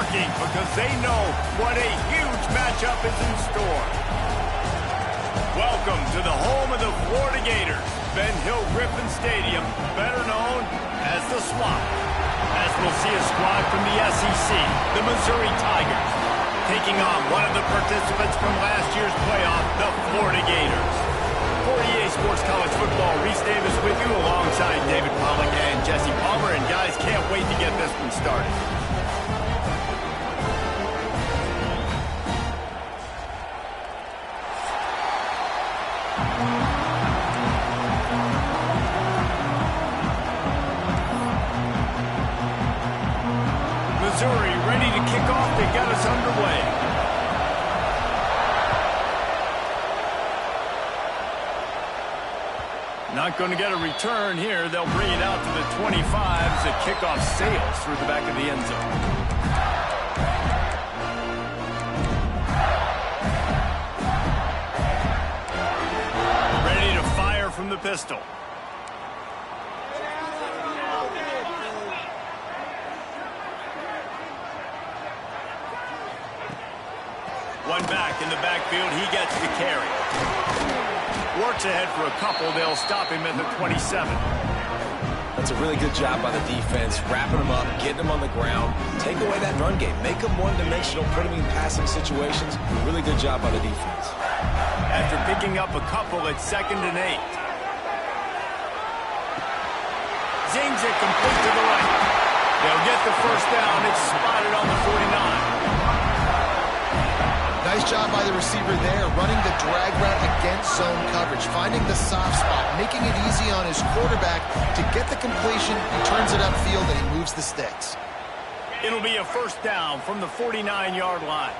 barking because they know what a huge matchup is in store. Welcome to the home of the Florida Gators, Ben Hill Griffin Stadium, better known as the Swamp. As we'll see a squad from the SEC, the Missouri Tigers, taking on one of the participants from last year's playoff, the Florida Gators. For EA Sports College Football, Reese Davis with you alongside David Pollack and Jesse Palmer. And guys, can't wait to get this one started. Missouri ready to kick off. They got us underway. Not going to get a return here. They'll bring it out to the 25 as the kickoff sails through the back of the end zone. Ready to fire from the pistol. One back in the backfield. He gets the carry. Works ahead for a couple. They'll stop him at the 27. That's a really good job by the defense, wrapping him up, getting him on the ground. Take away that run game. Make him one-dimensional, put him in passing situations. Really good job by the defense. After picking up a couple at 2nd and 8. Zings it complete to the right. They'll get the first down. It's spotted on the 49. Nice job by the receiver there, running the drag route against zone coverage, finding the soft spot, making it easy on his quarterback to get the completion. He turns it upfield and he moves the sticks. It'll be a first down from the 49-yard line.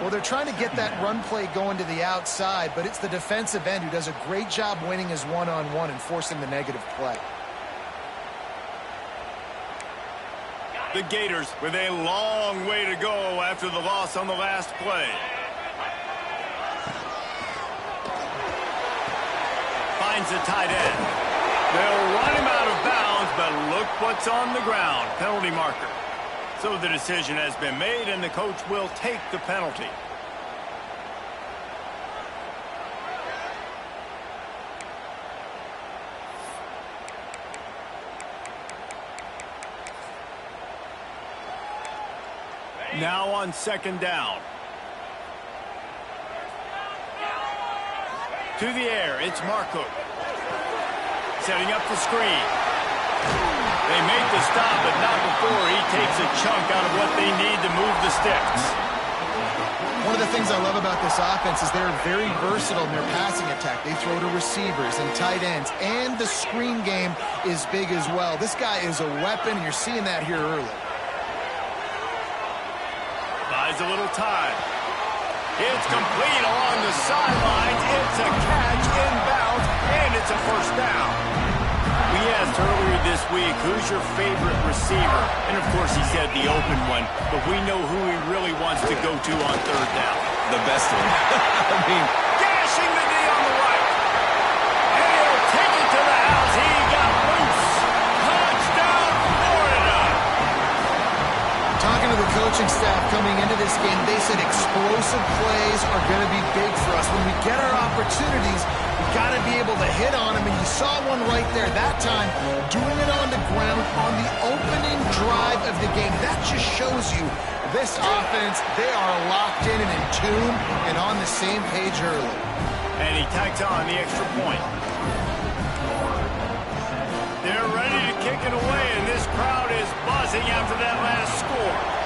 Well, they're trying to get that run play going to the outside, but it's the defensive end who does a great job winning his one-on-one and forcing the negative play. The Gators with a long way to go after the loss on the last play. Finds a tight end. They'll run him out of bounds, but look what's on the ground. Penalty marker. So the decision has been made, and the coach will take the penalty. Now on 2nd down. To the air, it's Marco. Setting up the screen. They make the stop, but not before he takes a chunk out of what they need to move the sticks. One of the things I love about this offense is they're very versatile in their passing attack. They throw to receivers and tight ends, and the screen game is big as well. This guy is a weapon, and you're seeing that here early. Buys a little time. It's complete along the sidelines. It's a catch inbounds, and it's a first down. We asked earlier this week, who's your favorite receiver? And, of course, he said the open one, but we know who he really wants to go to on 3rd down. The best one. I mean, dashing the knee on the right. And he'll take it to the house. He got loose. Touchdown, Florida. Talking to the coaching staff coming into this game, they said explosive plays are going to be big for us. When we get our opportunities, we got to be able to hit on them, and you saw one right there that time, doing it on the ground on the opening drive of the game. That just shows you this offense, they are locked in and in tune and on the same page early. And he tags on the extra point. They're ready to kick it away, and this crowd is buzzing after that last score.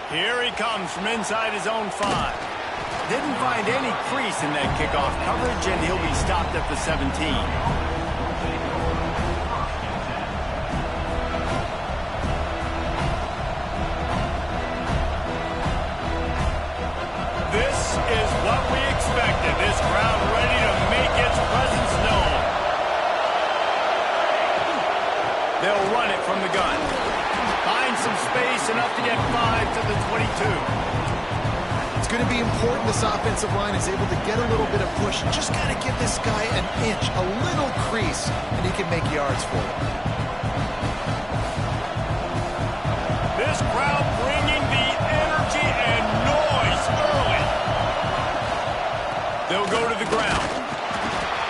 Here he comes from inside his own 5. Didn't find any crease in that kickoff coverage, and he'll be stopped at the 17. This is what we expected. This crowd ready to make its presence known. They'll run it from the gun. Just enough to get 5 to the 22. It's going to be important this offensive line is able to get a little bit of push. Just got to give this guy an inch, a little crease, and he can make yards for it. This crowd bringing the energy and noise early. They'll go to the ground.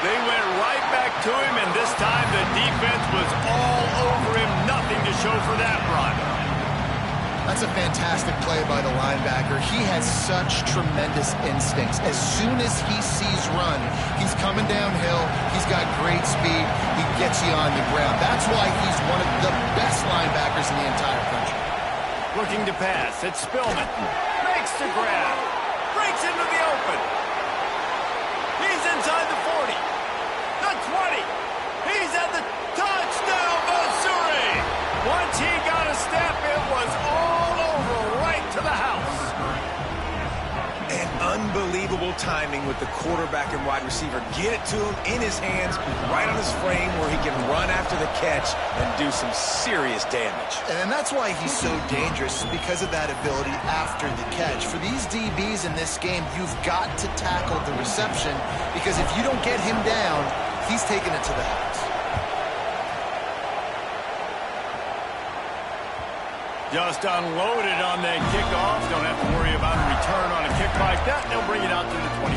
They went right back to him, and this time the defense was all over him. Nothing to show for that run. That's a fantastic play by the linebacker. He has such tremendous instincts. As soon as he sees run, he's coming downhill. He's got great speed. He gets you on the ground. That's why he's one of the best linebackers in the entire country. Looking to pass. It's Spillman. Makes the grab. Breaks into the open. He's inside the 40. The 20. He's at the touchdown, Missouri. Once he got a step, it was all over right to the house. And unbelievable timing with the quarterback and wide receiver. Get it to him in his hands, right on his frame where he can run after the catch and do some serious damage. And that's why he's so dangerous, because of that ability after the catch. For these DBs in this game, you've got to tackle the reception, because if you don't get him down, he's taking it to the house. Just unloaded on that kickoff. Don't have to worry about a return on a kick like that. They'll bring it out to the 25.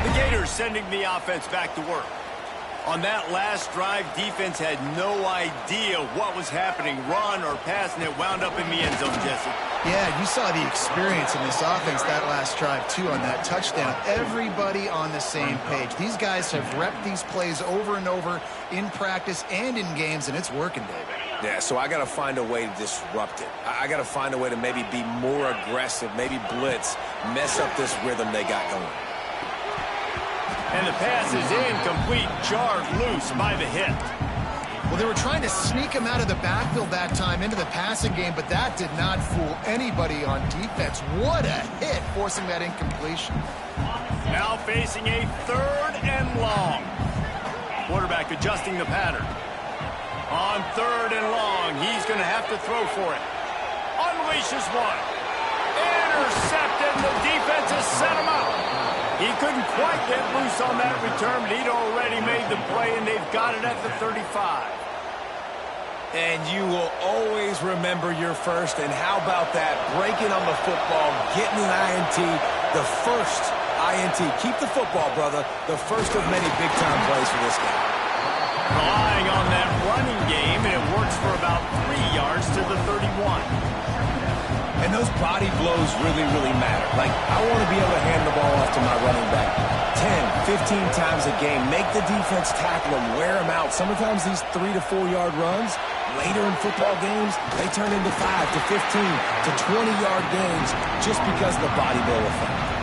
The Gators sending the offense back to work. On that last drive, defense had no idea what was happening, run or pass, and it wound up in the end zone, Jesse. Yeah, you saw the experience in this offense that last drive, too, on that touchdown. Everybody on the same page. These guys have repped these plays over and over in practice and in games, and it's working, David. Yeah, so I got to find a way to disrupt it. I got to find a way to maybe be more aggressive, maybe blitz, mess up this rhythm they got going. And the pass is incomplete, jarred loose by the hit. Well, they were trying to sneak him out of the backfield that time into the passing game, but that did not fool anybody on defense. What a hit, forcing that incompletion. Now facing a 3rd and long. Quarterback adjusting the pattern. On 3rd and long, he's going to have to throw for it. Unleashes one. Intercepted, and the defense has set him up. He couldn't quite get loose on that return, but he'd already made the play, and they've got it at the 35. And you will always remember your first, and how about that? Breaking on the football, getting an INT, the first INT. Keep the football, brother. The first of many big-time plays for this guy. Relying on that running game, and it works for about 3 yards to the 31. And those body blows really, really matter. Like, I want to be able to hand the ball off to my running back 10, 15 times a game. Make the defense tackle them, wear them out. Sometimes these 3 to 4 yard runs, later in football games, they turn into 5 to 15 to 20-yard gains just because of the body blow effect.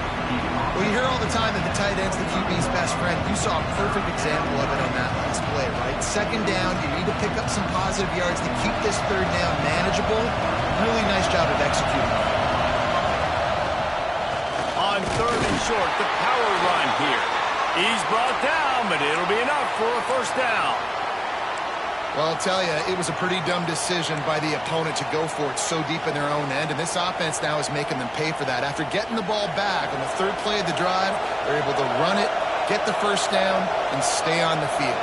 Well, you hear all the time that the tight end's the QB's best friend. You saw a perfect example of it on that last play, right? 2nd down, you need to pick up some positive yards to keep this 3rd down manageable. Really nice job of executing. On 3rd and short, the power run here. He's brought down, but it'll be enough for a 1st down. Well, I'll tell you, it was a pretty dumb decision by the opponent to go for it so deep in their own end, and this offense now is making them pay for that. After getting the ball back on the 3rd play of the drive, they're able to run it, get the 1st down, and stay on the field.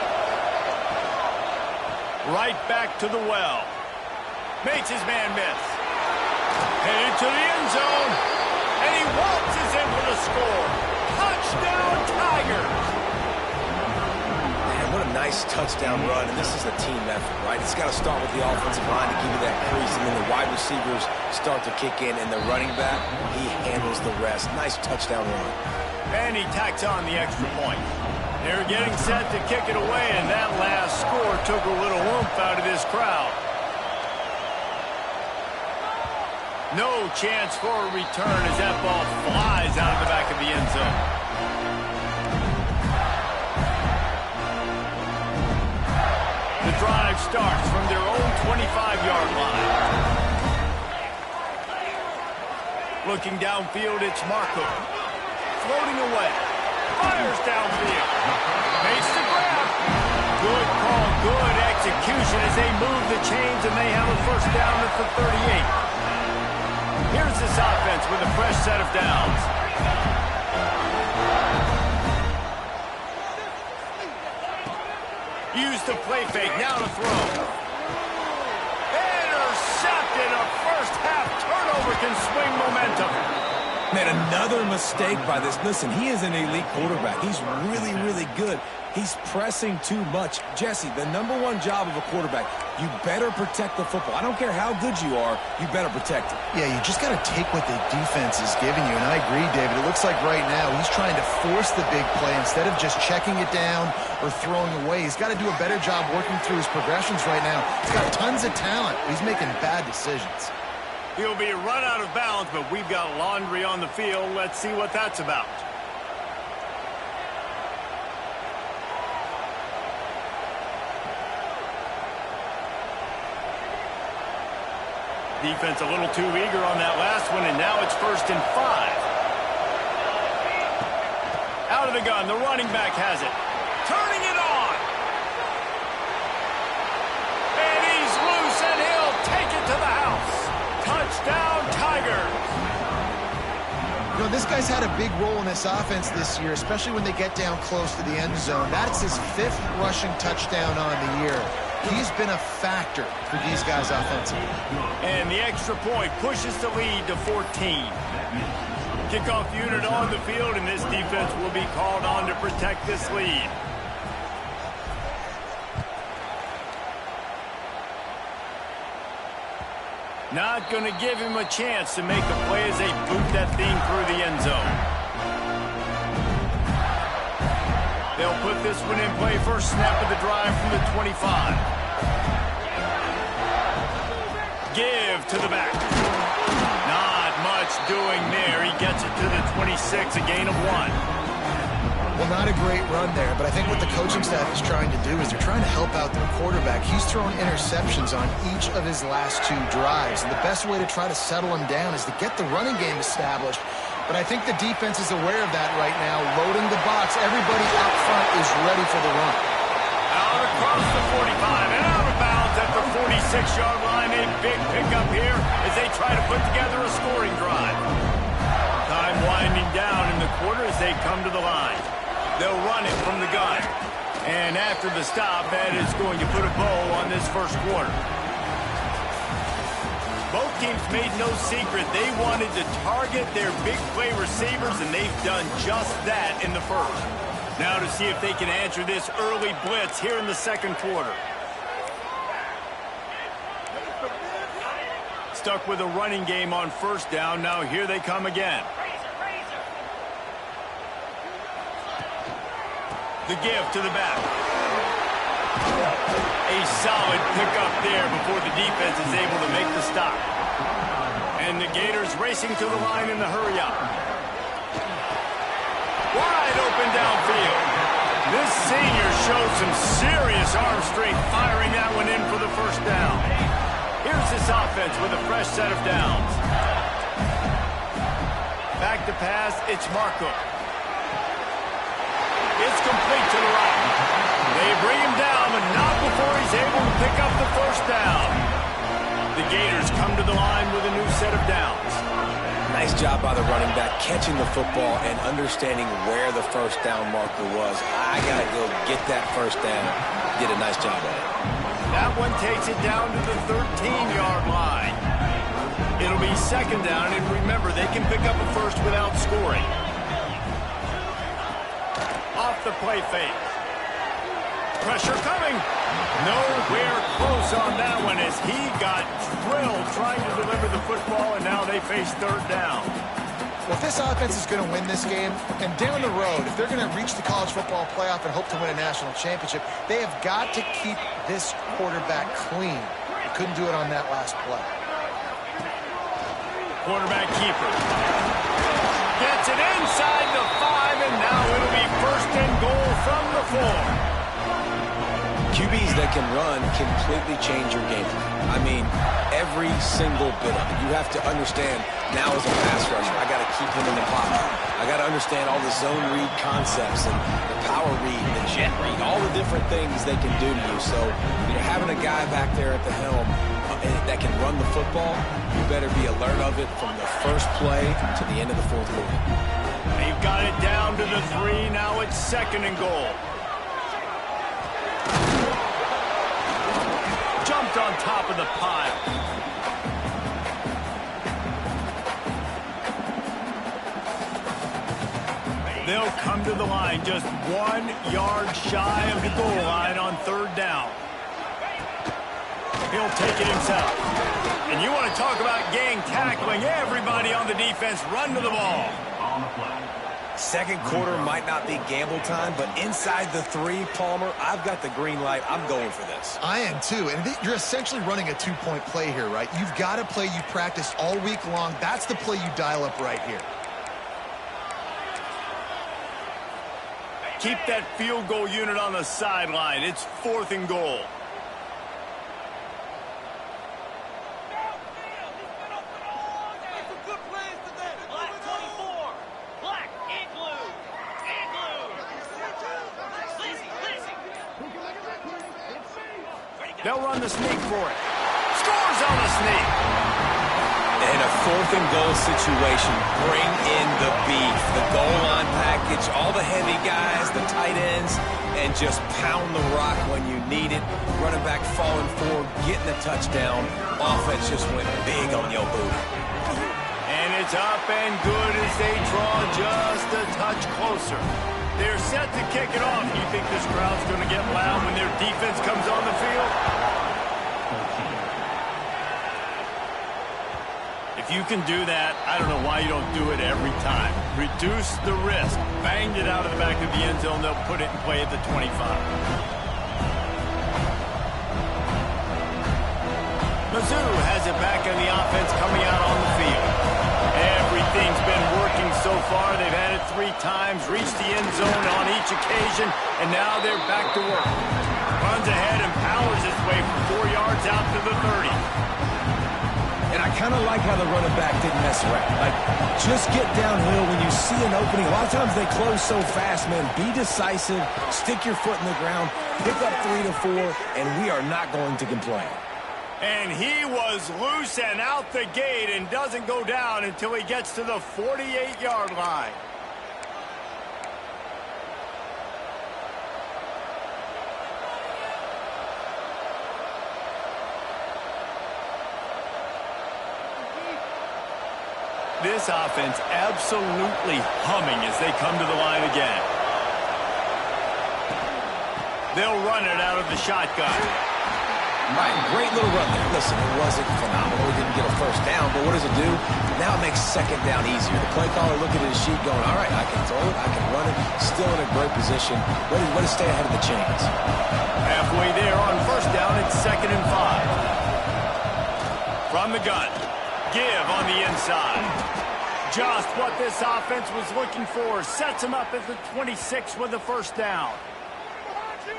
Right back to the well. Makes his man miss. Headed to the end zone, and he waltzes in for the score. Touchdown, Tigers! What a nice touchdown run, and this is a team effort, right? It's got to start with the offensive line to give you that crease, and then the wide receivers start to kick in, and the running back, he handles the rest. Nice touchdown run. And he tacks on the extra point. They're getting set to kick it away, and that last score took a little oomph out of this crowd. No chance for a return as that ball flies out of the back of the end zone. The drive starts from their own 25-yard line. Looking downfield, it's Marco. Floating away. Fires downfield. May Good execution as they move the chains, and they have a first down at the 38. Here's this offense with a fresh set of downs. Use the play fake, now to throw. Intercepted, a first half turnover can swing momentum. Man, another mistake by this. Listen, he is an elite quarterback. He's really, really good. He's pressing too much. Jesse, the #1 job of a quarterback, you better protect the football. I don't care how good you are, you better protect it. Yeah, you just got to take what the defense is giving you. And I agree, David. It looks like right now he's trying to force the big play instead of just checking it down or throwing away. He's got to do a better job working through his progressions right now. He's got tons of talent. He's making bad decisions. He'll be run out of bounds, but we've got laundry on the field. Let's see what that's about. Defense a little too eager on that last one, and now it's 1st and 5. Out of the gun, the running back has it. Turning it on. And he's loose, and he'll take it to the house. Touchdown, Tigers. You know, this guy's had a big role in this offense this year, especially when they get down close to the end zone. That's his 5th rushing touchdown on the year. He's been a factor for these guys offensively. And the extra point pushes the lead to 14. Kickoff unit on the field, and this defense will be called on to protect this lead. Not going to give him a chance to make a play as they boot that thing through the end zone. They'll put this one in play. First snap of the drive from the 25. Give to the back. Not much doing there. He gets it to the 26, a gain of 1. Well, not a great run there, but I think what the coaching staff is trying to do is they're trying to help out their quarterback. He's thrown interceptions on each of his last 2 drives, and the best way to try to settle him down is to get the running game established. But I think the defense is aware of that right now, loading the box. Everybody out front is ready for the run. Out across the 45 and out of bounds at the 46-yard line. A big pickup here as they try to put together a scoring drive. Time winding down in the quarter as they come to the line. They'll run it from the gun. And after the stop, that is going to put a bow on this first quarter. Both teams made no secret they wanted to target their big play receivers, and they've done just that in the first. Now to see if they can answer this early blitz here in the second quarter. Stuck with a running game on first down. Now here they come again. The give to the back. A solid pickup there before the defense is able to make the stop. And the Gators racing to the line in the hurry-up. Wide open downfield. This senior showed some serious arm strength firing that one in for the first down. Here's this offense with a fresh set of downs. Back to pass, it's Marco. It's complete to the right. They bring him down, but not before he's able to pick up the first down. The Gators come to the line with a new set of downs. Nice job by the running back, catching the football and understanding where the first down marker was. I got to go get that first down. Did a nice job of it. That one takes it down to the 13-yard line. It'll be second down, and remember, they can pick up a first without scoring. Off the play fake. Pressure coming. Nowhere close on that one as he got drilled trying to deliver the football, and now they face third down. Well, if this offense is going to win this game, and down the road, if they're going to reach the college football playoff and hope to win a national championship, they have got to keep this quarterback clean. They couldn't do it on that last play. Quarterback keeper. Gets it inside the 5, and now it'll be first and goal from the 4. QBs that can run completely change your game. I mean, every single bit of it. You have to understand now as a pass rusher, I got to keep him in the pocket. I got to understand all the zone read concepts and the power read, the jet read, all the different things they can do to you. So, having a guy back there at the helm that can run the football, you better be alert of it from the first play to the end of the fourth quarter. They've got it down to the 3. Now it's 2nd and goal. Jumped on top of the pile. They'll come to the line just 1 yard shy of the goal line on 3rd down. He'll take it himself. And you want to talk about gang tackling. Everybody on the defense run to the ball. Second quarter might not be gamble time, but inside the 3, Palmer, I've got the green light. I'm going for this. I am too, and you're essentially running a 2-point play here, right? You've got a play you practiced all week long. That's the play you dial up right here. Keep that field goal unit on the sideline. It's 4th and goal. They'll run the sneak for it. Scores on the sneak. In a 4th and goal situation, bring in the beef. The goal line package, all the heavy guys, the tight ends, and just pound the rock when you need it. Running back falling forward, getting the touchdown. Offense just went big on your booty. And it's up and good as they draw just a touch closer. They're set to kick it off. You think this crowd's going to get loud when their defense comes on the field? If you can do that, I don't know why you don't do it every time. Reduce the risk. Banged it out of the back of the end zone. They'll put it in play at the 25. Mizzou has it back in the offense coming out on the field. Everything's been working so far. They've had it 3 times, reached the end zone on each occasion, and now they're back to work. Runs ahead and powers his way from 4 yards out to the 30. And I kind of like how the running back didn't mess around. Like, just get downhill when you see an opening. A lot of times they close so fast, man. Be decisive, stick your foot in the ground, pick up 3 to 4, and we are not going to complain. And he was loose and out the gate and doesn't go down until he gets to the 48-yard line. This offense absolutely humming as they come to the line again. They'll run it out of the shotgun. Right, great little run there. Listen, it wasn't phenomenal. He didn't get a first down, but what does it do? Now it makes 2nd down easier. The play caller looking at his sheet going, all right, I can throw it, I can run it. Still in a great position. Way to stay ahead of the chains. Halfway there on 1st down, it's 2nd and 5. From the gun. Give on the inside. Just what this offense was looking for. Sets him up at the 26 with the 1st down.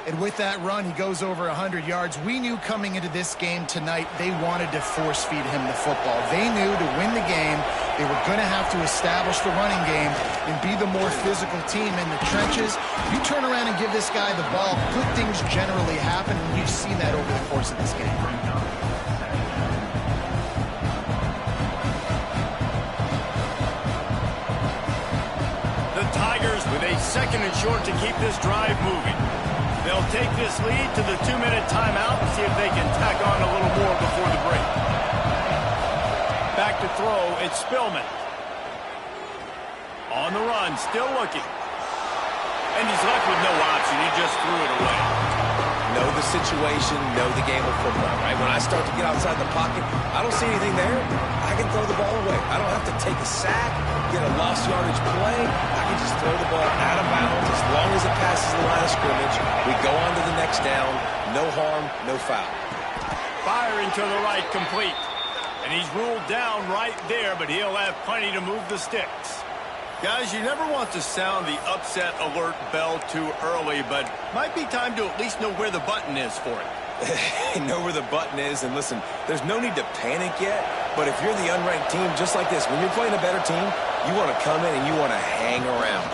And with that run, he goes over 100 yards. We knew coming into this game tonight, they wanted to force-feed him the football. They knew to win the game, they were going to have to establish the running game and be the more physical team in the trenches. You turn around and give this guy the ball, good things generally happen, and you've seen that over the course of this game. The Tigers with a 2nd and short to keep this drive moving. They'll take this lead to the 2-minute timeout and see if they can tack on a little more before the break. Back to throw, it's Spillman. On the run, still looking. And he's left with no option. He just threw it away. Know the situation, know the game of football, right? When I start to get outside the pocket, I don't see anything there. I can throw the ball away. I don't have to take a sack, get a lost yardage play. I can just throw the ball out of bounds as long as it passes the line of scrimmage. We go on to the next down. No harm, no foul. Firing to the right, complete. And he's ruled down right there, but he'll have plenty to move the sticks. Guys, you never want to sound the upset alert bell too early, but might be time to at least know where the button is for it. Know where the button is, and listen, there's no need to panic yet, but if you're the unranked team, just like this, when you're playing a better team, you want to come in and you want to hang around,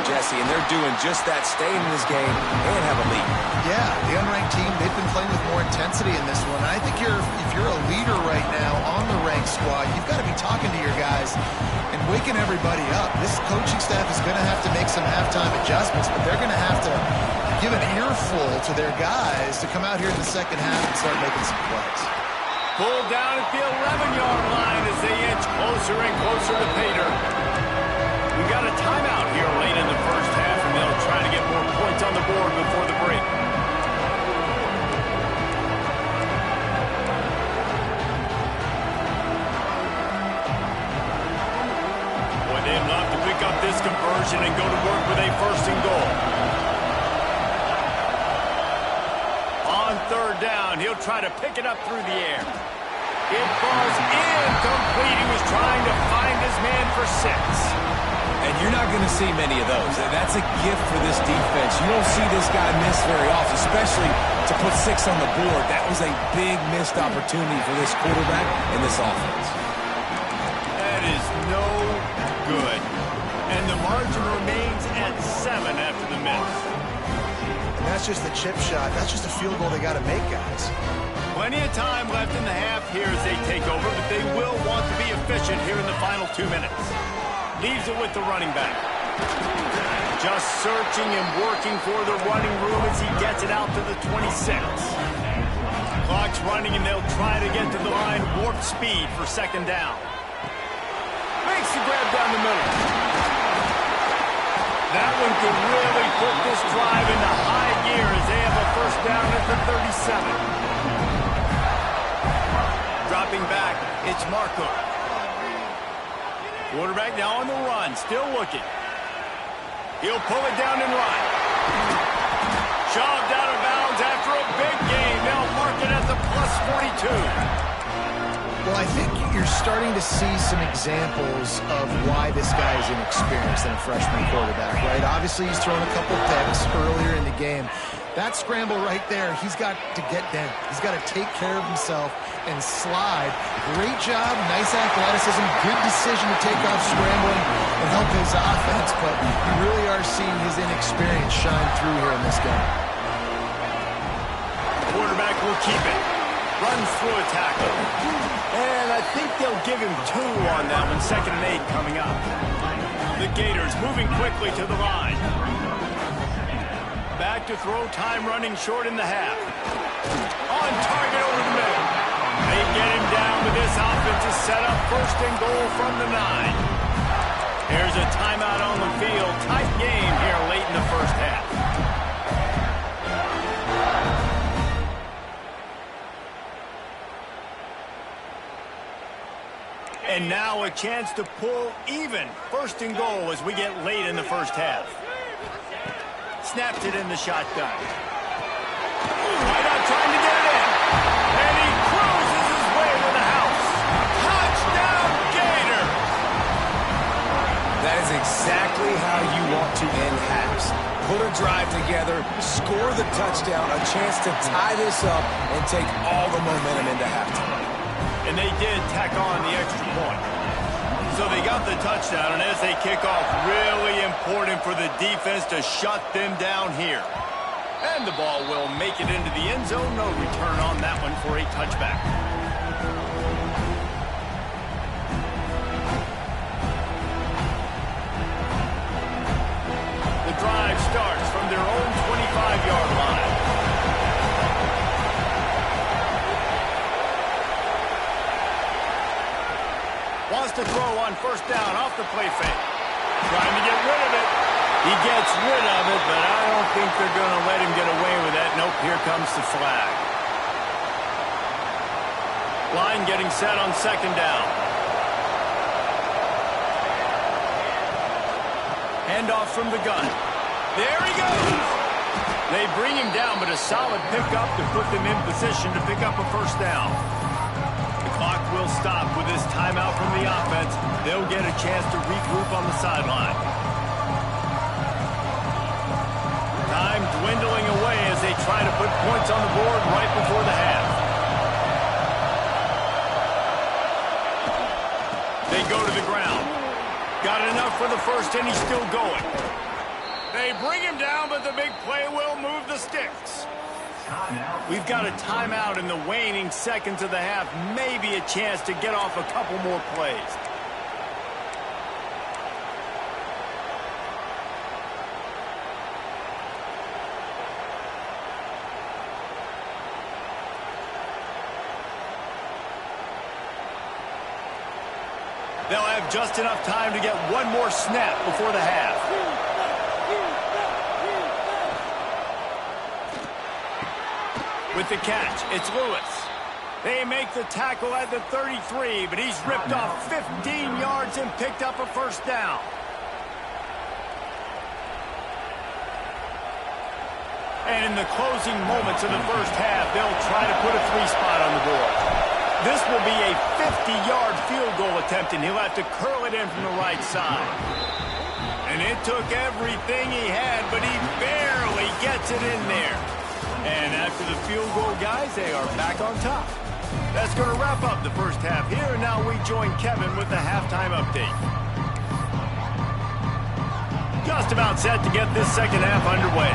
Jesse, and they're doing just that, staying in this game and have a lead. Yeah, the unranked team, they've been playing with more intensity in this one. I think if you're a leader right now on the ranked squad, you've got to be talking to your guys and waking everybody up. This coaching staff is going to have to make some halftime adjustments, but they're going to have to give an earful to their guys to come out here in the second half and start making some plays. Pulled down at the 11-yard line as they inch closer and closer to pay dirt. We got a timeout here late in the first half, and they'll try to get more points on the board before the break. Boy, they'd love to pick up this conversion and go to work with a first and goal. On third down, he'll try to pick it up through the air. It falls incomplete. He was trying to find his man for 6. And you're not going to see many of those. That's a gift for this defense. You don't see this guy miss very often, especially to put 6 on the board. That was a big missed opportunity for this quarterback and this offense. That is no good. And the margin remains at 7 after the miss. And that's just the chip shot. That's just a field goal they got to make, guys. Plenty of time left in the half here as they take over, but they will want to be efficient here in the final 2 minutes. Leaves it with the running back. Just searching and working for the running room as he gets it out to the 26. Clock's running and they'll try to get to the line. Warp speed for second down. Makes the grab down the middle. That one could really put this drive into high gear as they have a first down at the 37. Dropping back, it's Marco. Quarterback now on the run, still looking. He'll pull it down and run. Shoved out of bounds after a big gain. They'll mark it at the +42. Well, I think you're starting to see some examples of why this guy is inexperienced in a freshman quarterback, right? Obviously, he's thrown a couple picks earlier in the game. That scramble right there, he's got to get down. He's got to take care of himself and slide. Great job, nice athleticism, good decision to take off scrambling and help his offense, but you really are seeing his inexperience shine through here in this game. Quarterback will keep it. Runs through a tackle. And I think they'll give him 2 on that one. 2nd and 8 coming up. The Gators moving quickly to the line. Back to throw, time running short in the half. On target over the middle. They get him down with this offensive setup. First and goal from the 9. There's a timeout on the field. Tight game here late in the first half. And now a chance to pull even. First and goal as we get late in the first half. Snaps it in the shotgun. Right out trying to get it in. And he cruises his way to the house. Touchdown, Gator! That is exactly how you want to end halves. Put a drive together, score the touchdown, a chance to tie this up and take all the momentum into halftime. And they did tack on the extra point. So they got the touchdown, and as they kick off, really important for the defense to shut them down here. And the ball will make it into the end zone. No return on that one for a touchback. The drive starts from their own 25-yard line. Wants to throw on first down off the play fake. Trying to get rid of it. He gets rid of it, but I don't think they're going to let him get away with that. Nope, here comes the flag. Line getting set on second down. Handoff from the gun. There he goes. They bring him down, but a solid pickup to put them in position to pick up a first down. The clock will stop with this timeout from the offense. They'll get a chance to regroup on the sideline. Time dwindling away as they try to put points on the board right before the half. They go to the ground. Got enough for the first, and he's still going. They bring him down, but the big play will move the sticks. We've got a timeout in the waning seconds of the half. Maybe a chance to get off a couple more plays. They'll have just enough time to get one more snap before the half. With the catch, it's Lewis. They make the tackle at the 33, but he's ripped off 15 yards and picked up a first down. And in the closing moments of the first half, they'll try to put a 3-spot on the board. This will be a 50-yard field goal attempt, and he'll have to curl it in from the right side. And it took everything he had, but he barely gets it in there. And after the field goal, guys, they are back on top. That's going to wrap up the first half here, and now we join Kevin with the halftime update. Just about set to get this second half underway.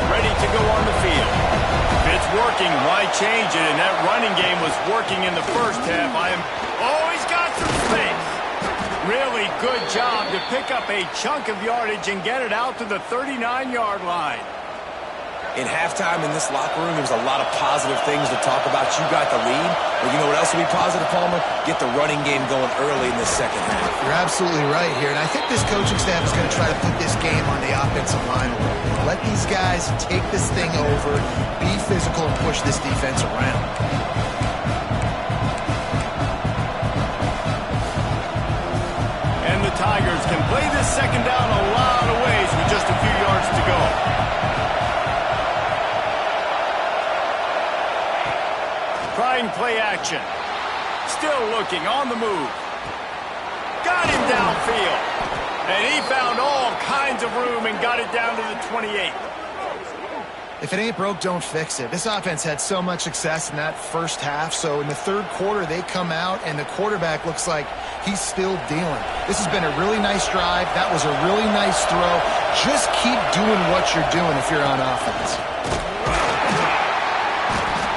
Ready to go on the field. If it's working, why change it? And that running game was working in the first half. Oh, he's got some space. Really good job to pick up a chunk of yardage and get it out to the 39-yard line. In halftime in this locker room, there's a lot of positive things to talk about. You got the lead. But you know what else will be positive, Palmer? Get the running game going early in the second half. You're absolutely right here. And I think this coaching staff is going to try to put this game on the offensive line a little bit. Let these guys take this thing over, be physical, and push this defense around. And the Tigers can play this second down a lot of ways with just a few yards to go. Trying play action. Still looking on the move. Got him downfield. And he found all kinds of room and got it down to the 28. If it ain't broke, don't fix it. This offense had so much success in that first half, so in the third quarter they come out and the quarterback looks like he's still dealing. This has been a really nice drive. That was a really nice throw. Just keep doing what you're doing if you're on offense.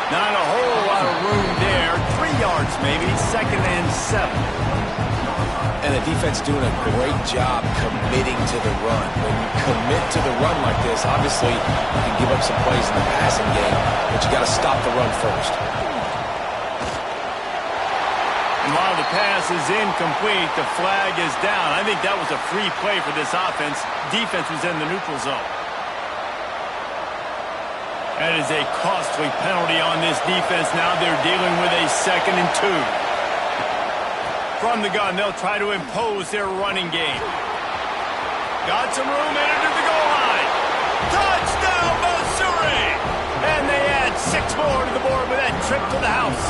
Not a whole lot of room there. 3 yards maybe, 2nd and 7. And the defense doing a great job committing to the run. When you commit to the run like this, obviously you can give up some plays in the passing game, but you got to stop the run first. And while the pass is incomplete, the flag is down. I think that was a free play for this offense. Defense was in the neutral zone. That is a costly penalty on this defense. Now they're dealing with a 2nd and 2. From the gun, they'll try to impose their running game. Got some room into the goal line. Touchdown, Missouri! And they add 6 more to the board with that trip to the house.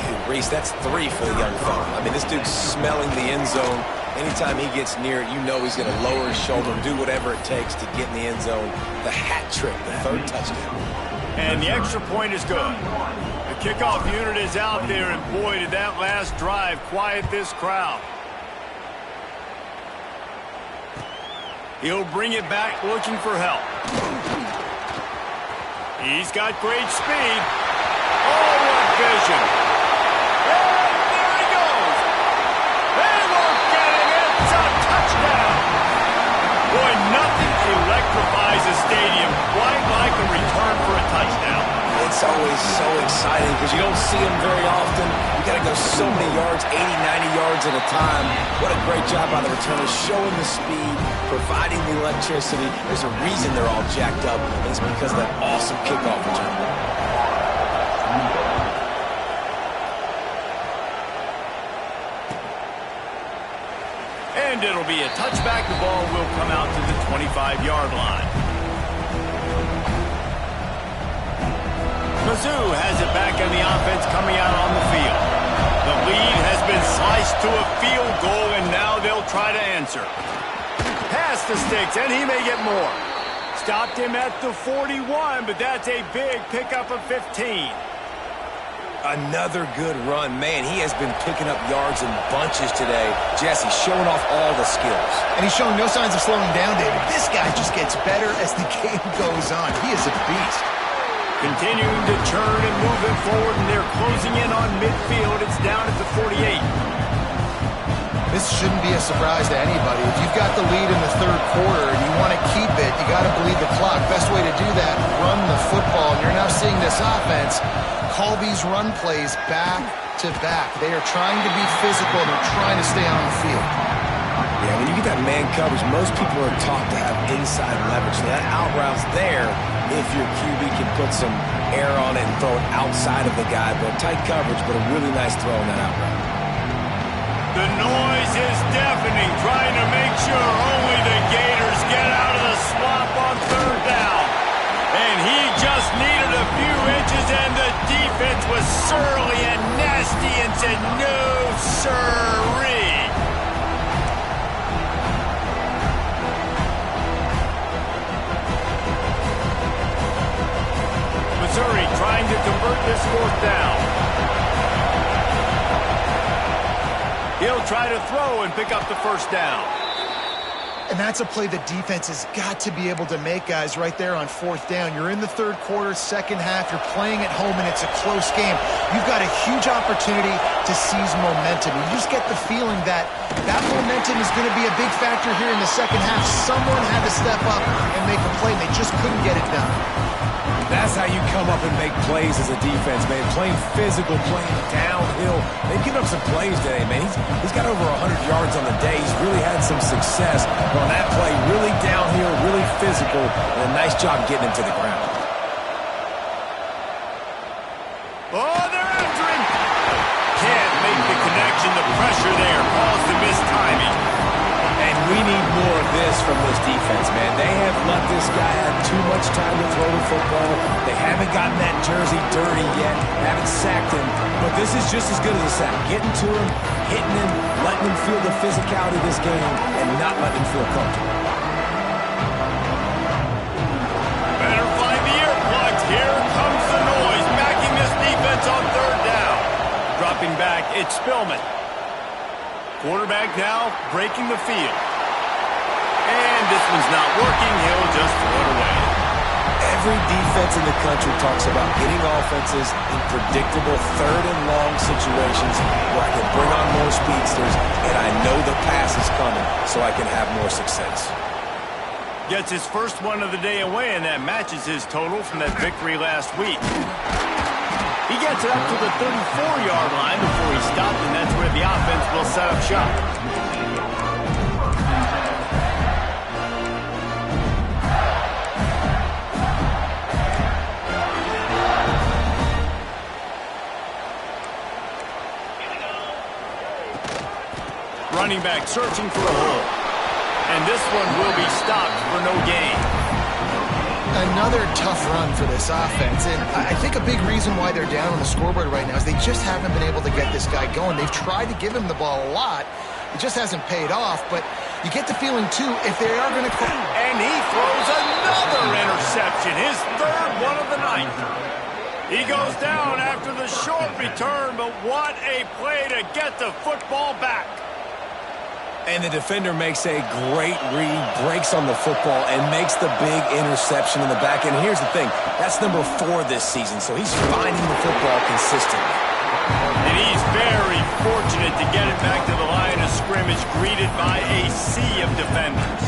Hey, Reese, that's 3 for the young fella. I mean, this dude's smelling the end zone. Anytime he gets near it, you know he's going to lower his shoulder and do whatever it takes to get in the end zone. The hat trick, the 3rd touchdown. And the extra point is good. The kickoff unit is out there, and boy, did that last drive quiet this crowd. He'll bring it back looking for help. He's got great speed. Oh, what vision. And there he goes. They won't get him. It's a touchdown. Boy, nothing electrifies a stadium quite like a return for a touchdown. It's It's always so exciting because you don't see them very often. You got to go so many yards, 80, 90 yards at a time. What a great job by the returners, showing the speed, providing the electricity. There's a reason they're all jacked up, and it's because of that awesome kickoff return. And it'll be a touchback. The ball will come out to the 25-yard line. Mizzou has it back on the offense coming out on the field. The lead has been sliced to a field goal, and now they'll try to answer. Pass the sticks, and he may get more. Stopped him at the 41, but that's a big pickup of 15. Another good run. Man, he has been picking up yards in bunches today. Jesse showing off all the skills. And he's showing no signs of slowing down, David. This guy just gets better as the game goes on. He is a beast. Continuing to churn and move it forward, and they're closing in on midfield. It's down at the 48. This shouldn't be a surprise to anybody. If you've got the lead in the third quarter and you want to keep it, you got to bleed the clock. Best way to do that, run the football. And you're now seeing this offense call these run plays back to back. They are trying to be physical. They're trying to stay on the field. Yeah, when you get that man coverage, most people are taught to have inside leverage. So that out route's there if your QB can put some air on it and throw it outside of the guy. But tight coverage, but a really nice throw on that out route. The noise is deafening, trying to make sure only the Gators get out of the swamp on third down. And he just needed a few inches, and the defense was surly and nasty and said, no, sirree. Missouri trying to convert this fourth down. He'll try to throw and pick up the first down. And that's a play the defense has got to be able to make, guys, right there on fourth down. You're in the third quarter, second half. You're playing at home, and it's a close game. You've got a huge opportunity to seize momentum. You just get the feeling that that momentum is going to be a big factor here in the second half. Someone had to step up and make a play, and they just couldn't get it done. That's how you come up and make plays as a defense, man. Playing physical, playing downhill. They've given up some plays today, man. He's got over 100 yards on the day. He's really had some success on that play. Really downhill, really physical, and a nice job getting him to the ground. Oh, they're after him. Can't make the connection. The pressure there caused the missed timing. And we need more of this from this defense, man. They have let this guy have too much time to throw the football. They haven't gotten that jersey dirty yet, haven't sacked him. But this is just as good as a sack. Getting to him, hitting him, letting him feel the physicality of this game, and not letting him feel comfortable. Better find the earplugs. Here comes the noise, backing this defense on third down. Dropping back, it's Spillman. Quarterback now breaking the field. And this one's not working. He'll just throw it away. Every defense in the country talks about getting offenses in predictable third and long situations where I can bring on more speedsters and I know the pass is coming so I can have more success. Gets his first one of the day away, and that matches his total from that victory last week. He gets it up to the 34-yard line before he stopped, and that's where the offense will set up shop. Running back searching for a hole. And this one will be stopped for no gain. Another tough run for this offense, and I think a big reason why they're down on the scoreboard right now is they just haven't been able to get this guy going. They've tried to give him the ball a lot. It just hasn't paid off, but you get the feeling, too, if they are going to... And he throws another interception, his third one of the night. He goes down after the short return, but what a play to get the football back. And the defender makes a great read, breaks on the football, and makes the big interception in the back. And here's the thing, that's number 4 this season, so he's finding the football consistently. And he's very fortunate to get it back to the line of scrimmage, greeted by a sea of defenders.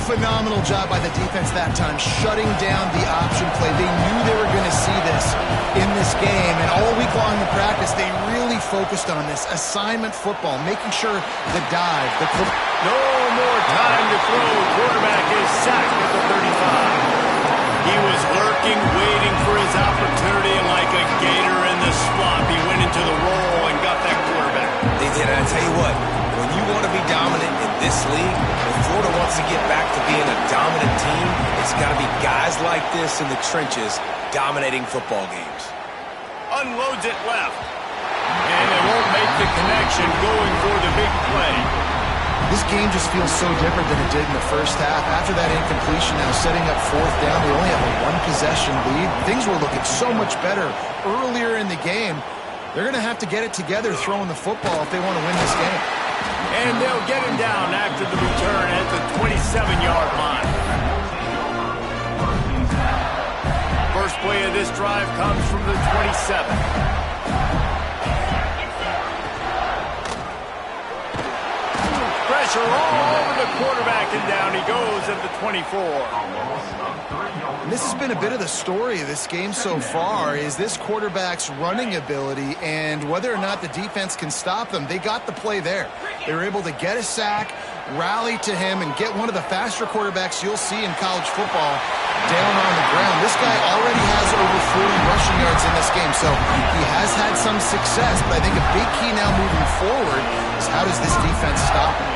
Phenomenal job by the defense that time, shutting down the option play. They knew they were going to see this in this game, and all week long in practice, they really focused on this assignment football, making sure the dive, no more time to throw. Quarterback is sacked at the 35. He was lurking, waiting for his opportunity, and like a gator in the slump, he went into the roll and got that quarterback. They did, and I tell you what, when you want to be dominant in this league, if Florida wants to get back to being a dominant team, it's got to be guys like this in the trenches dominating football games. Unloads it left. And it won't make the connection going for the big play. This game just feels so different than it did in the first half. After that incompletion, now setting up fourth down, they only have a one-possession lead. Things were looking so much better earlier in the game. They're going to have to get it together throwing the football if they want to win this game. And they'll get him down after the return at the 27-yard line. First play of this drive comes from the 27. Pressure all over the quarterback, and down he goes at the 24. And this has been a bit of the story of this game so far, is this quarterback's running ability and whether or not the defense can stop them. They got the play there. They were able to get a sack, rally to him, and get one of the faster quarterbacks you'll see in college football down on the ground. This guy already has over 40 rushing yards in this game, so he has had some success, but I think a big key now moving forward is how does this defense stop him?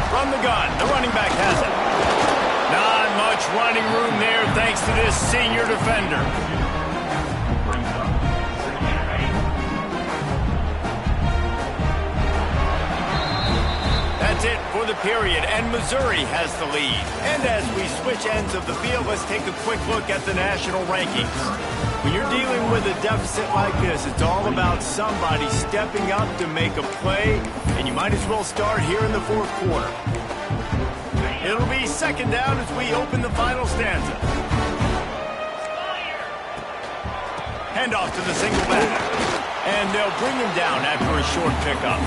From the gun, the running back has it. Not much running room there thanks to this senior defender. That's it for the period, and Missouri has the lead. And as we switch ends of the field, let's take a quick look at the national rankings. When you're dealing with a deficit like this, it's all about somebody stepping up to make a play, and you might as well start here in the fourth quarter. It'll be second down as we open the final stanza. Handoff to the single back, and they'll bring him down after a short pickup.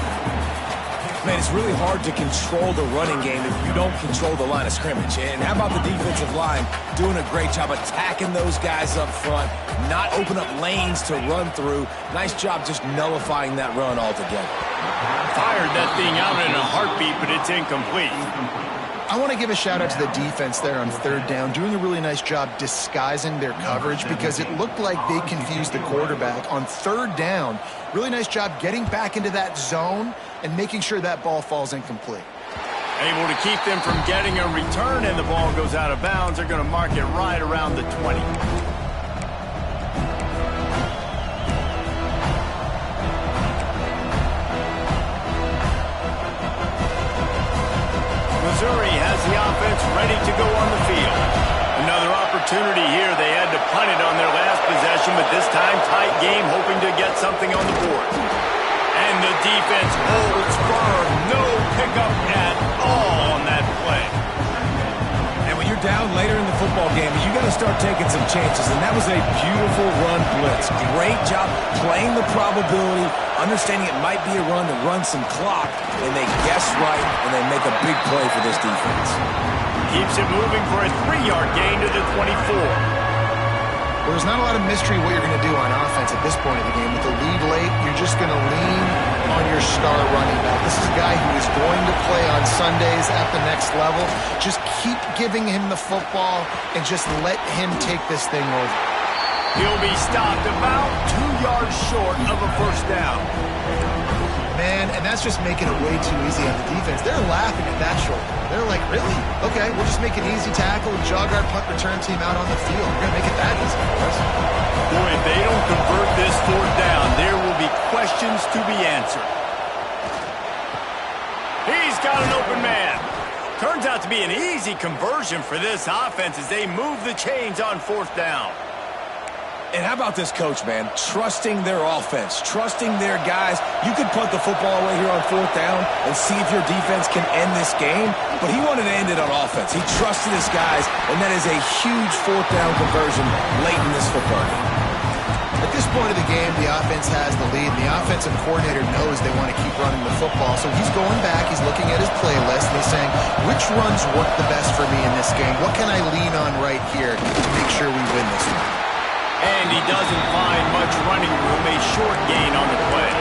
Man, it's really hard to control the running game if you don't control the line of scrimmage. And how about the defensive line doing a great job attacking those guys up front, not open up lanes to run through. Nice job just nullifying that run altogether. Fired that thing out in a heartbeat, but it's incomplete. I want to give a shout out to the defense there on third down, doing a really nice job disguising their coverage because it looked like they confused the quarterback on third down. Really nice job getting back into that zone and making sure that ball falls incomplete. Able to keep them from getting a return, and the ball goes out of bounds. They're going to mark it right around the 20. Missouri has the offense ready to go on the field. Another opportunity here. They had to punt it on their last possession, but this time tight game, hoping to get something on the board. And the defense holds firm. No pickup at all on that play. And when you're down later in the football game, you got to start taking some chances, and that was a beautiful run blitz. Great job playing the probability, understanding it might be a run to run some clock, and they guess right, and they make a big play for this defense. Keeps it moving for a 3-yard gain to the 24. There's not a lot of mystery what you're going to do on offense at this point of the game. With the lead late, you're just going to lean on your star running back. This is a guy who is going to play on Sundays at the next level. Just keep giving him the football and just let him take this thing over. He'll be stopped about 2 yards short of a first down. Man, and that's just making it way too easy on the defense. They're laughing at that shoulder. They're like, really? Okay, we'll just make an easy tackle and jog our punt return team out on the field. We're going to make it that easy for us. Boy, if they don't convert this fourth down, there will be questions to be answered. He's got an open man. Turns out to be an easy conversion for this offense as they move the chains on fourth down. And how about this coach, man? Trusting their offense, trusting their guys. You could punt the football away here on fourth down and see if your defense can end this game, but he wanted to end it on offense. He trusted his guys, and that is a huge fourth down conversion late in this football game. At this point of the game, the offense has the lead, and the offensive coordinator knows they want to keep running the football. So he's going back, he's looking at his playlist, and he's saying, which runs work the best for me in this game? What can I lean on right here to make sure we win this one? And he doesn't find much running room, a short gain on the play.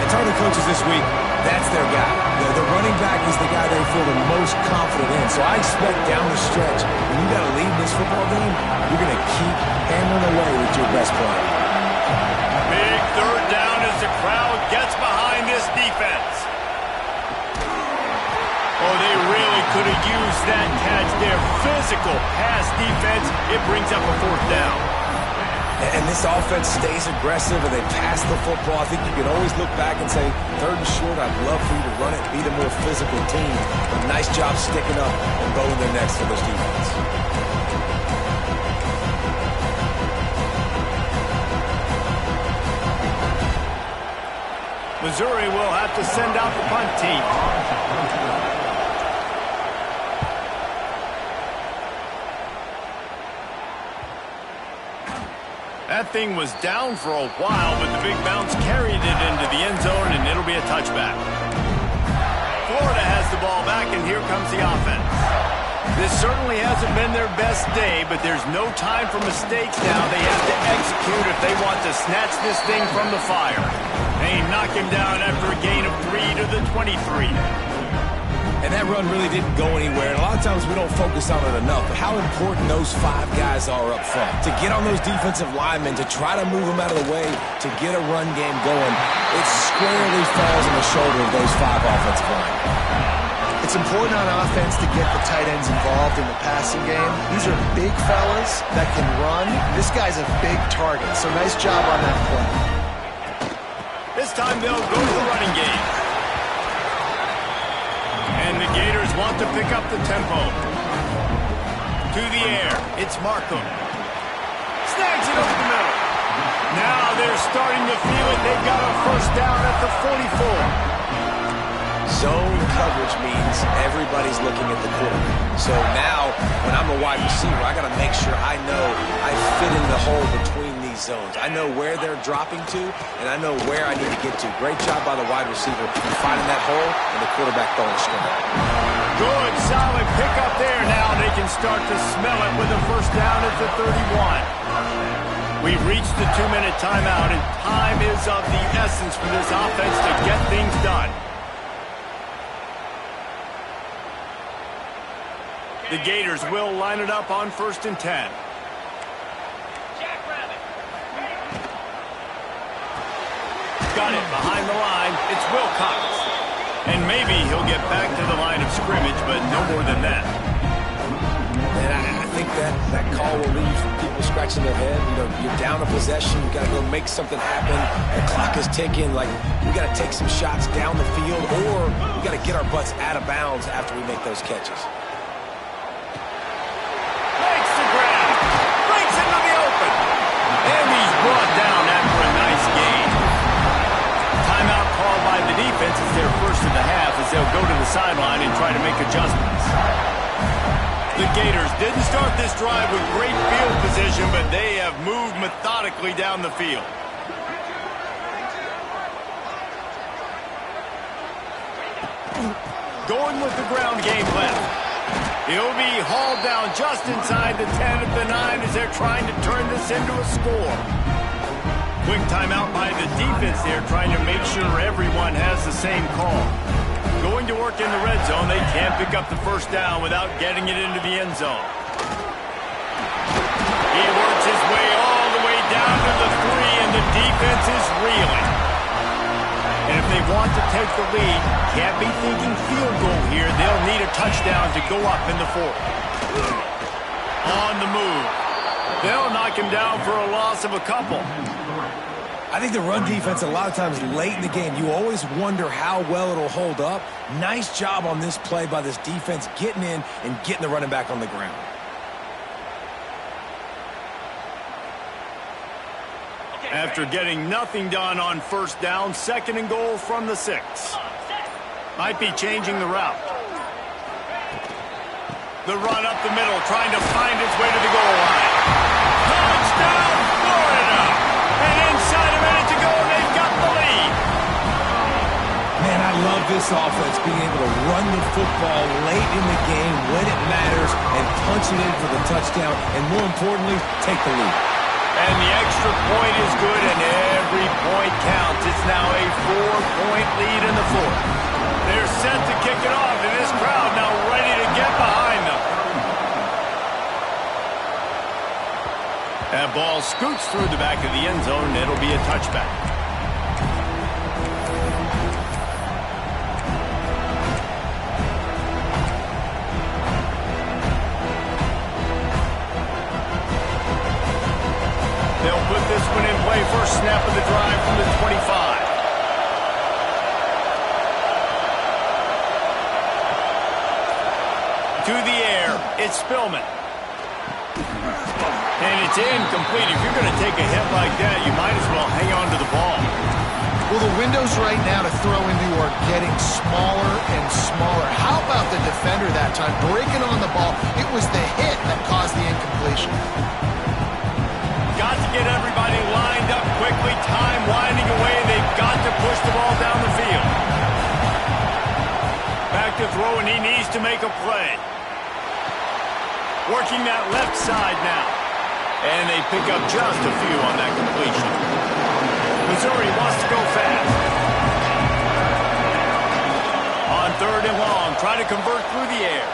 And tell the coaches this week, that's their guy. The running back is the guy they feel the most confident in. So I expect down the stretch, when you got to lead in this football game, you're going to keep hammering away with your best play. Big third down as the crowd gets behind this defense. Oh, they really could have used that catch there. Physical pass defense. It brings up a fourth down. And this offense stays aggressive and they pass the football. I think you can always look back and say, third and short, I'd love for you to run it, be the more physical team. But nice job sticking up and bowing their necks for this defense. Missouri will have to send out the punt team. That thing was down for a while, but the big bounce carried it into the end zone, and it'll be a touchback. Florida has the ball back, and here comes the offense. This certainly hasn't been their best day, but there's no time for mistakes now. They have to execute if they want to snatch this thing from the fire. They knock him down after a gain of 3 to the 23. And that run really didn't go anywhere. And a lot of times we don't focus on it enough. But how important those 5 guys are up front. To get on those defensive linemen, to try to move them out of the way, to get a run game going, it squarely falls on the shoulder of those 5 offensive linemen. It's important on offense to get the tight ends involved in the passing game. These are big fellas that can run. This guy's a big target, so nice job on that play. This time they'll go to the running game. And the Gators want to pick up the tempo. To the air, it's Markham. Snags it over the middle. Now they're starting to feel it. They've got a first down at the 44. Zone coverage means everybody's looking at the quarterback. So now, when I'm a wide receiver, I got to make sure I know I fit in the hole between these zones. I know where they're dropping to, and I know where I need to get to. Great job by the wide receiver finding that hole, and the quarterback throwing a string. Good, solid pickup there. Now they can start to smell it with a first down at the 31. We've reached the 2-minute timeout, and time is of the essence for this offense to get things done. The Gators will line it up on 1st and 10. Got it behind the line. It's Wk6trd. And maybe he'll get back to the line of scrimmage, but no more than that. And I think that call will leave people scratching their head. You know, you're down a possession. You got to go make something happen. The clock is ticking. Like, we got to take some shots down the field, or we got to get our butts out of bounds after we make those catches. Makes the grab. Breaks into the open. And he's brought down after a nice gain. Timeout called by the defense. It's their first of the half as they'll go to the sideline and try to make adjustments. The Gators didn't start this drive with great field position, but they have moved methodically down the field. Going with the ground game left. He'll be hauled down just inside the 10 at the 9 as they're trying to turn this into a score. Quick timeout by the defense there, trying to make sure everyone has the same call. Going to work in the red zone. They can't pick up the first down without getting it into the end zone. He works his way all the way down to the 3, and the defense is reeling. And if they want to take the lead, can't be thinking field goal here. They'll need a touchdown to go up in the 4th. On the move. They'll knock him down for a loss of a couple. I think the run defense, a lot of times late in the game, you always wonder how well it'll hold up. Nice job on this play by this defense, getting in and getting the running back on the ground. After getting nothing done on first down, 2nd and goal from the 6. Might be changing the route. The run up the middle, trying to find its way to the goal line. Touchdown, Florida! this offense being able to run the football late in the game when it matters and punch it in for the touchdown, and more importantly, take the lead. And the extra point is good, and every point counts. It's now a 4-point lead in the fourth. They're set to kick it off, and this crowd now ready to get behind them. That ball scoots through the back of the end zone, and it'll be a touchback. They'll put this one in play. First snap of the drive from the 25. To the air, it's Spillman. And it's incomplete. If you're going to take a hit like that, you might as well hang on to the ball. Well, the windows right now to throw into are getting smaller and smaller. How about the defender that time? Breaking on the ball. It was the hit that caused the incompletion. Got to get everybody lined up quickly. Time winding away. They've got to push the ball down the field. Back to throw, and he needs to make a play. Working that left side now. And they pick up just a few on that completion. Missouri wants to go fast. On 3rd and long, try to convert through the air.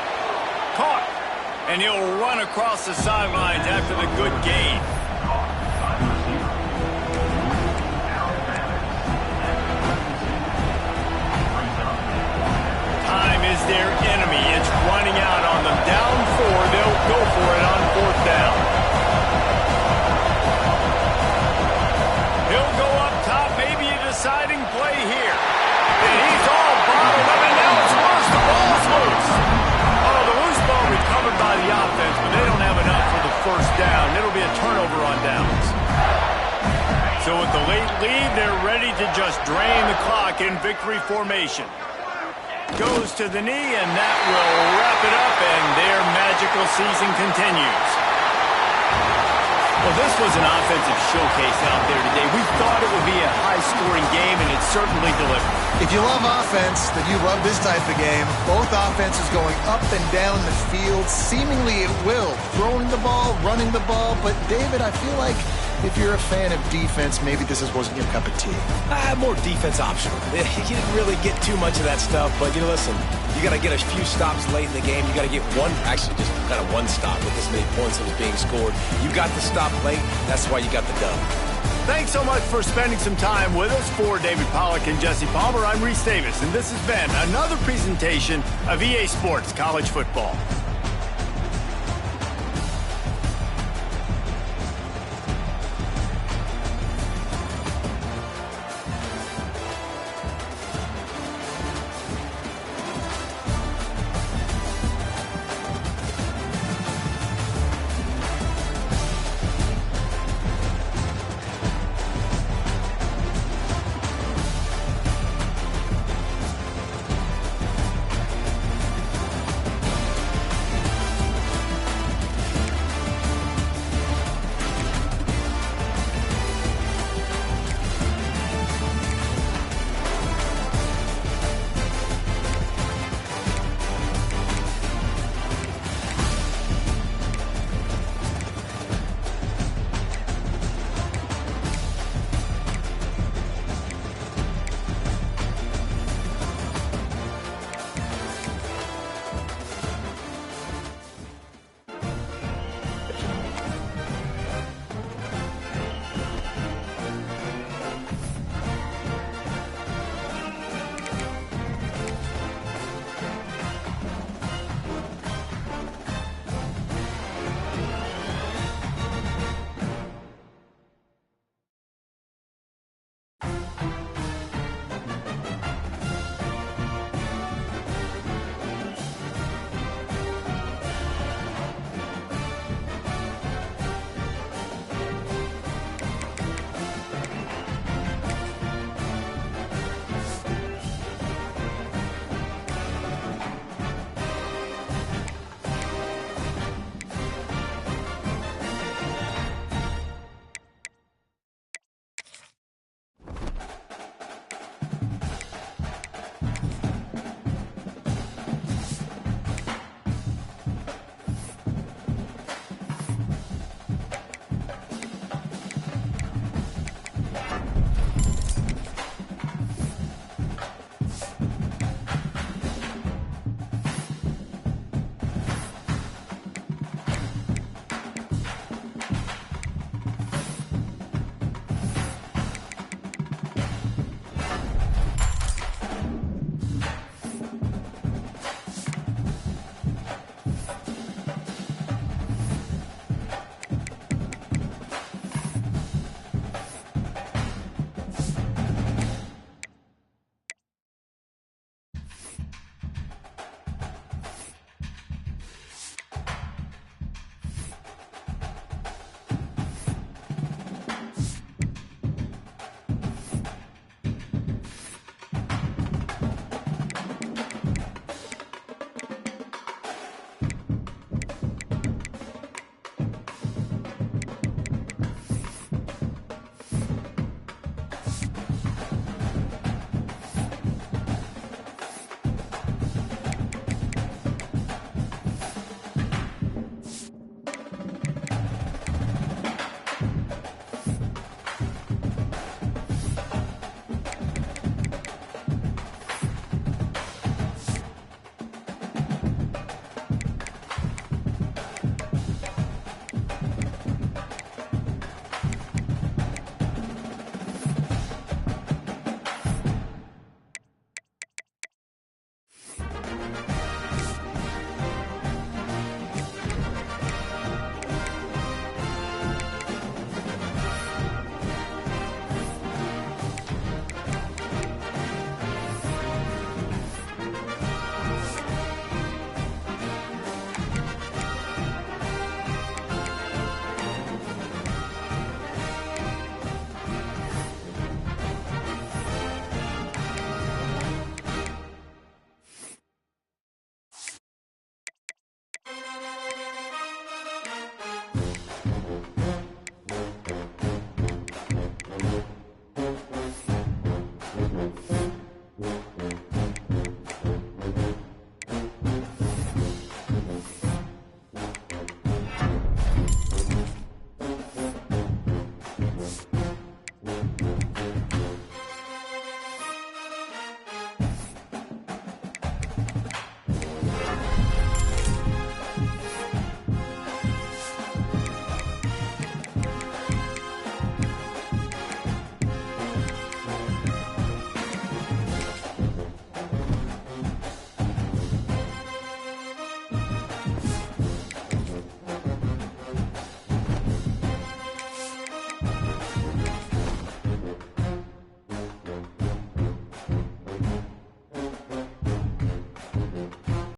Caught. And he'll run across the sidelines after the good gain. Time is their enemy. It's running out on them. Down 4, they'll go for it on 4th down. He'll go up top, maybe a deciding play here. And he's all bottled up, and now it's loose. The ball's loose. Oh, the loose ball recovered by the offense, but they don't have enough for the first down. It'll be a turnover on downs. So with the late lead, they're ready to just drain the clock in victory formation. Goes to the knee, and that will wrap it up, and their magical season continues. Well, this was an offensive showcase out there today. We thought it would be a high-scoring game, and it certainly delivered. If you love offense, then you love this type of game. Both offenses going up and down the field, seemingly at will. Throwing the ball, running the ball. But, David, I feel like if you're a fan of defense, maybe this wasn't your cup of tea. More defense optional. You didn't really get too much of that stuff, but, listen, you got to get a few stops late in the game. You got to get just kind of one stop with this many points that was being scored. You got to stop late. That's why you got the dub. Thanks so much for spending some time with us. For David Pollack and Jesse Palmer, I'm Reese Davis, and this has been another presentation of EA Sports College Football.